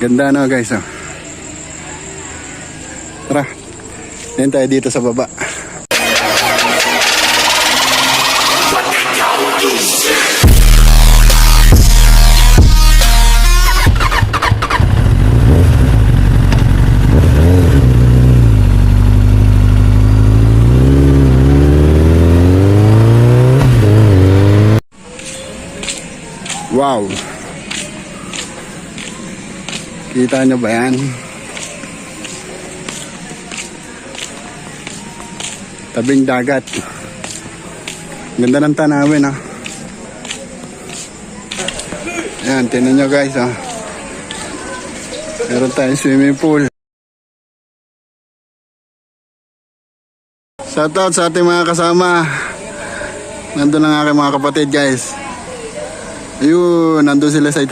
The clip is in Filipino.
Ganda no guys, oh. Tara, yan tayo dito sa baba. Wow! Kita nyo ba yan? Tabing dagat. Ganda ng tanawin, ah. Yan, tinan nyo guys, ah. Meron tayong swimming pool. Shoutout sa ating mga kasama. Nandun ang aking mga kapatid guys. Ayun, nandun sila sa